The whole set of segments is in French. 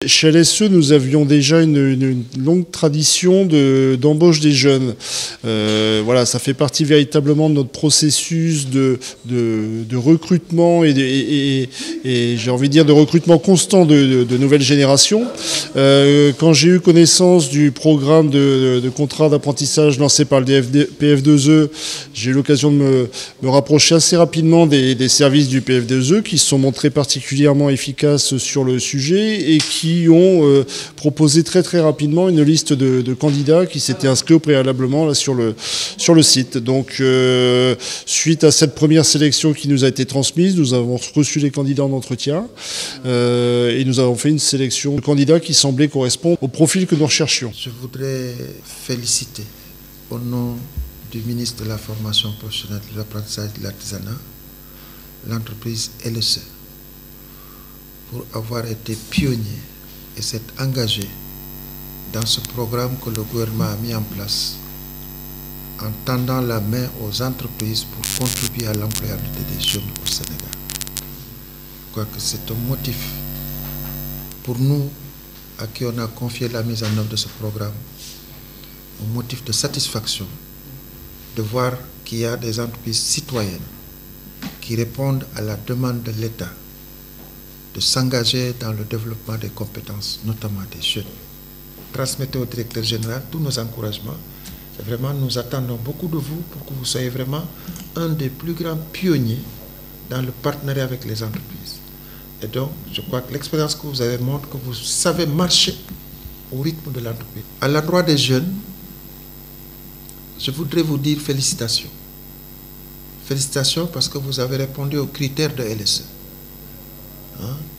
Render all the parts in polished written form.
Chez LSE, nous avions déjà une longue tradition d'embauche des jeunes. Voilà, ça fait partie véritablement de notre processus de recrutement et j'ai envie de dire de recrutement constant de nouvelles générations. Quand j'ai eu connaissance du programme de contrat d'apprentissage lancé par le PF2E, j'ai eu l'occasion de me rapprocher assez rapidement des services du PF2E qui se sont montrés particulièrement efficaces sur le sujet et qui ont proposé très rapidement une liste de candidats qui s'étaient inscrits au préalablement là, sur le site. Donc suite à cette première sélection qui nous a été transmise, nous avons reçu les candidats en entretien et nous avons fait une sélection de candidats qui semblaient correspondre au profil que nous recherchions. Je voudrais féliciter au nom du ministre de la Formation professionnelle, de l'apprentissage et de l'artisanat, l'entreprise LSE pour avoir été pionnier et s'être engagé dans ce programme que le gouvernement a mis en place en tendant la main aux entreprises pour contribuer à l'employabilité des jeunes au Sénégal. Je crois que c'est un motif pour nous à qui on a confié la mise en œuvre de ce programme, un motif de satisfaction de voir qu'il y a des entreprises citoyennes qui répondent à la demande de l'État de s'engager dans le développement des compétences, notamment des jeunes. Transmettez au directeur général tous nos encouragements. Et vraiment, nous attendons beaucoup de vous pour que vous soyez vraiment un des plus grands pionniers dans le partenariat avec les entreprises. Et donc, je crois que l'expérience que vous avez montre que vous savez marcher au rythme de l'entreprise. À l'endroit des jeunes, je voudrais vous dire félicitations. Félicitations parce que vous avez répondu aux critères de LSE.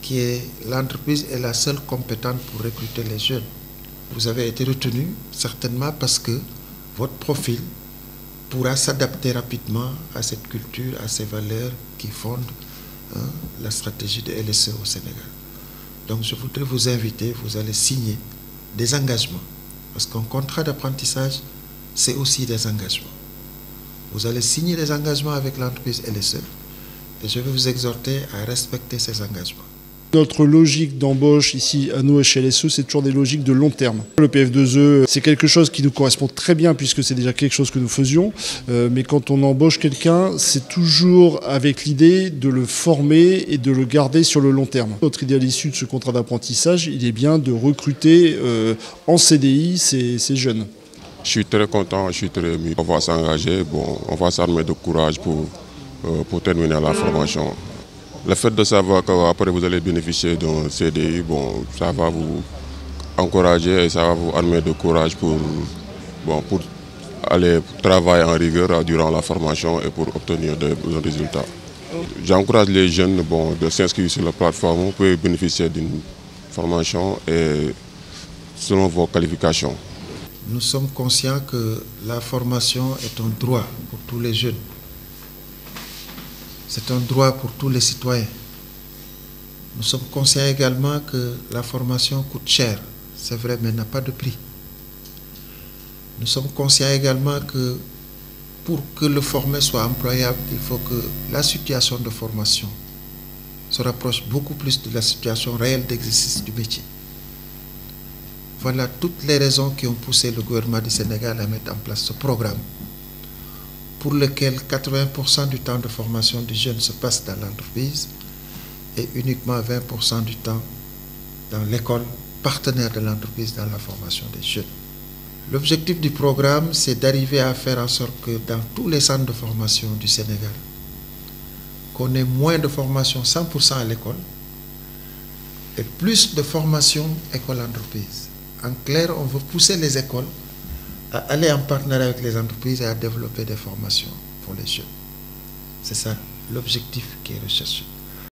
Qui est l'entreprise est la seule compétente pour recruter les jeunes. Vous avez été retenu certainement parce que votre profil pourra s'adapter rapidement à cette culture, à ces valeurs qui fondent la stratégie de LSE au Sénégal. Donc je voudrais vous inviter, vous allez signer des engagements. Parce qu'un contrat d'apprentissage, c'est aussi des engagements. Vous allez signer des engagements avec l'entreprise LSE. Et je vais vous exhorter à respecter ces engagements. Notre logique d'embauche ici à nous chez LSE, c'est toujours des logiques de long terme. Le PF2E, c'est quelque chose qui nous correspond très bien puisque c'est déjà quelque chose que nous faisions. Mais quand on embauche quelqu'un, c'est toujours avec l'idée de le former et de le garder sur le long terme. Notre idéal issu de ce contrat d'apprentissage, il est bien de recruter en CDI ces jeunes. Je suis très content, je suis très ému. On va s'engager, on va s'armer de courage pour terminer la formation. Le fait de savoir qu'après vous allez bénéficier d'un CDI, ça va vous encourager et ça va vous armer de courage pour aller travailler en rigueur durant la formation et pour obtenir de bons résultats. J'encourage les jeunes de s'inscrire sur la plateforme. Vous pouvez bénéficier d'une formation et selon vos qualifications. Nous sommes conscients que la formation est un droit pour tous les jeunes. C'est un droit pour tous les citoyens. Nous sommes conscients également que la formation coûte cher, c'est vrai, mais n'a pas de prix. Nous sommes conscients également que pour que le formé soit employable, il faut que la situation de formation se rapproche beaucoup plus de la situation réelle d'exercice du métier. Voilà toutes les raisons qui ont poussé le gouvernement du Sénégal à mettre en place ce programme pour lequel 80% du temps de formation du jeune se passe dans l'entreprise et uniquement 20% du temps dans l'école partenaire de l'entreprise dans la formation des jeunes. L'objectif du programme, c'est d'arriver à faire en sorte que dans tous les centres de formation du Sénégal, qu'on ait moins de formation 100% à l'école et plus de formation école-entreprise. En clair, on veut pousser les écoles à aller en partenariat avec les entreprises et à développer des formations pour les jeunes. C'est ça l'objectif qui est recherché.